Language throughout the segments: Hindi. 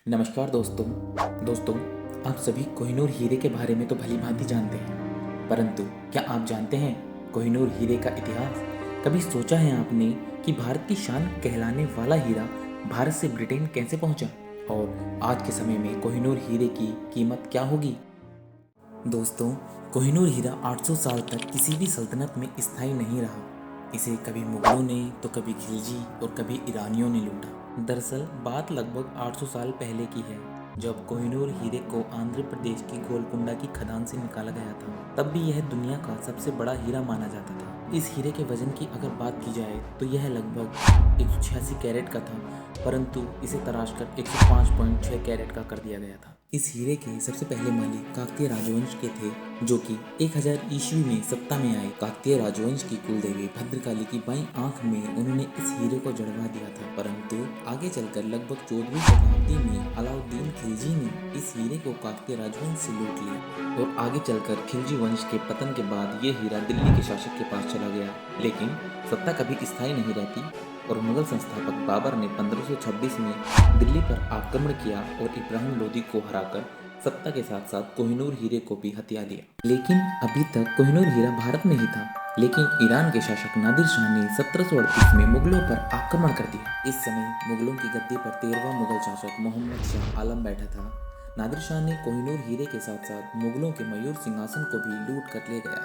नमस्कार दोस्तों आप सभी कोहिनूर हीरे के बारे में तो भली भांति जानते हैं, परंतु क्या आप जानते हैं कोहिनूर हीरे का इतिहास? कभी सोचा है आपने कि भारत की शान कहलाने वाला हीरा भारत से ब्रिटेन कैसे पहुंचा और आज के समय में कोहिनूर हीरे की कीमत क्या होगी? दोस्तों, कोहिनूर हीरा 800 साल तक किसी भी सल्तनत में स्थायी नहीं रहा। इसे कभी मुगलों ने तो कभी खिलजी और कभी ईरानियों ने लूटा। दरअसल बात लगभग 800 साल पहले की है, जब कोहिनूर हीरे को आंध्र प्रदेश की गोलकुंडा की खदान से निकाला गया था। तब भी यह दुनिया का सबसे बड़ा हीरा माना जाता था। इस हीरे के वजन की अगर बात की जाए तो यह लगभग 186 कैरेट का था, परंतु इसे तराशकर 105.6 कैरेट का कर दिया गया था। इस हीरे के सबसे पहले मालिक काकतीय राजवंश के थे, जो कि 1000 ईस्वी में सत्ता में आए। काकतीय राजवंश की कुलदेवी भद्रकाली की बाईं आंख में उन्होंने इस हीरे को जड़वा दिया था, परंतु आगे चलकर लगभग 14वीं शताब्दी में अलाउद्दीन खिलजी ने इस हीरे को काकतीय राजवंश से लूट लिया और आगे चलकर खिलजी वंश के पतन के बाद ये हीरा दिल्ली के शासक के पास चला गया। लेकिन सत्ता कभी स्थायी नहीं रहती और मुगल संस्थापक बाबर ने 1526 में दिल्ली पर आक्रमण किया और इब्राहिम लोदी को हराकर सत्ता के साथ साथ कोहिनूर हीरे को भी हथिया लिया। लेकिन अभी तक कोहिनूर हीरा भारत में ही था, लेकिन ईरान के शासक नादिर शाह ने 1738 में मुगलों पर आक्रमण कर दिया। इस समय मुगलों की गद्दी पर 13वां मुगल शासक मोहम्मद शाह आलम बैठा था। नादिर शाह ने कोहिनूर हीरे के साथ साथ मुगलों के मयूर सिंहासन को भी लूट कर ले गया।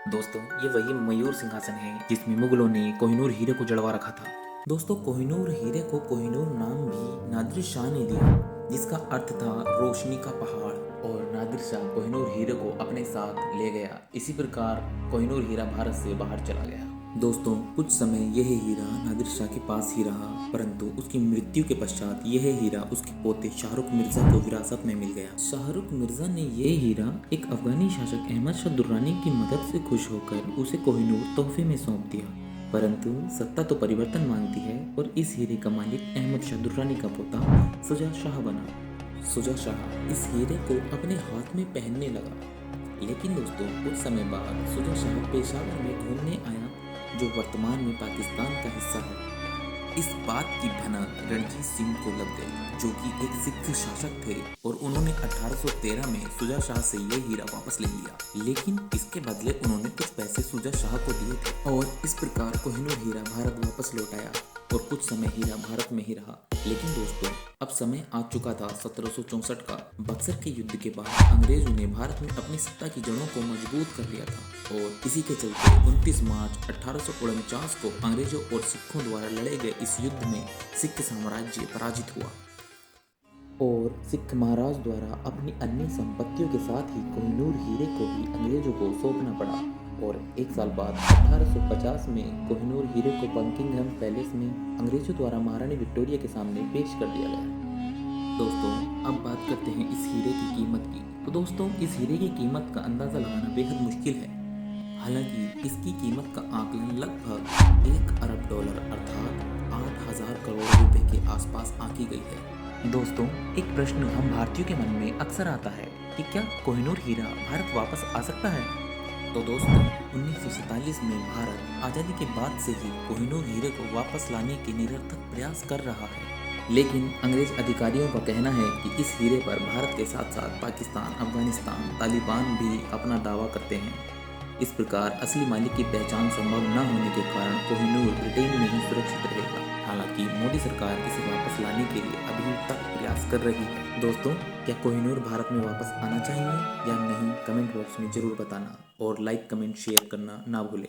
दोस्तों, ये वही मयूर सिंहासन है जिसमें मुगलों ने कोहिनूर हीरे को जड़वा रखा था। दोस्तों, कोहिनूर हीरे को कोहिनूर नाम भी नादिर शाह ने दिया, जिसका अर्थ था रोशनी का पहाड़, और नादिर शाह कोहिनूर हीरे को अपने साथ ले गया। इसी प्रकार कोहिनूर हीरा भारत से बाहर चला गया। दोस्तों, कुछ समय यह हीरा नादिर शाह के पास ही रहा, परंतु उसकी मृत्यु के पश्चात यह हीरा उसके पोते शाहरुख मिर्जा को विरासत में मिल गया। शाहरुख मिर्जा ने यह हीरा एक अफगानी शासक अहमद शाह दुर्रानी की मदद से खुश होकर उसे कोहिनूर तोहफे में सौंप दिया। परंतु सत्ता तो परिवर्तन मांगती है और इस हीरे का मालिक अहमद शाह दुर्रानी का पोता शुजा शाह बना। शुजा शाह इस हीरे को अपने हाथ में पहनने लगा। लेकिन दोस्तों, कुछ समय बाद शुजा शाह पेशावर में घूमने आया, जो वर्तमान में पाकिस्तान का हिस्सा है। इस बात की भनक रणजीत सिंह को लग गई, जो कि एक सिख शासक थे, और उन्होंने 1813 में शुजा शाह से ये हीरा वापस ले लिया। लेकिन इसके बदले उन्होंने कुछ पैसे शुजा शाह को दिए थे और इस प्रकार कोहिनूर हीरा भारत वापस लौट आया और कुछ समय हीरा भारत में ही रहा। लेकिन दोस्तों, अब समय आ चुका था 1764 का। बक्सर के युद्ध के बाद अंग्रेजों ने भारत में अपनी सत्ता की जड़ों को मजबूत कर लिया था और इसी के चलते 29 मार्च 1849 को अंग्रेजों और सिखों द्वारा लड़े गए इस युद्ध में सिख साम्राज्य पराजित हुआ और सिख महाराज द्वारा अपनी अन्य संपत्तियों के साथ ही कोहिनूर हीरे को भी अंग्रेजों को सौंपना पड़ा। और एक साल बाद 1850 में कोहिनूर हीरे को बकिंघम पैलेस में अंग्रेजों द्वारा महारानी विक्टोरिया के सामने पेश कर दिया गया। दोस्तों, अब बात करते हैं इस हीरे की कीमत की। तो दोस्तों, इस हीरे की कीमत का अंदाजा लगाना बेहद मुश्किल है। हालांकि इसकी कीमत का आकलन लगभग 1 अरब डॉलर अर्थात 8000 करोड़ रुपए के आसपास आंकी गई है। दोस्तों, एक प्रश्न हम भारतीयों के मन में अक्सर आता है कि क्या कोहिनूर हीरा भारत वापस आ सकता है? तो दोस्तों, 1947 में भारत आज़ादी के बाद से ही कोहिनूर हीरे को वापस लाने के निरर्थक प्रयास कर रहा है। लेकिन अंग्रेज अधिकारियों का कहना है कि इस हीरे पर भारत के साथ साथ पाकिस्तान, अफगानिस्तान, तालिबान भी अपना दावा करते हैं। इस प्रकार असली मालिक की पहचान संभव न होने के कारण कोहिनूर ब्रिटेन में ही सुरक्षित रहेगा। हालांकि मोदी सरकार इसे वापस लाने के लिए अभी तक प्रयास कर रही है। दोस्तों, क्या कोहिनूर भारत में वापस आना चाहिए या नहीं, कमेंट बॉक्स में जरूर बताना और लाइक, कमेंट, शेयर करना ना भूलें।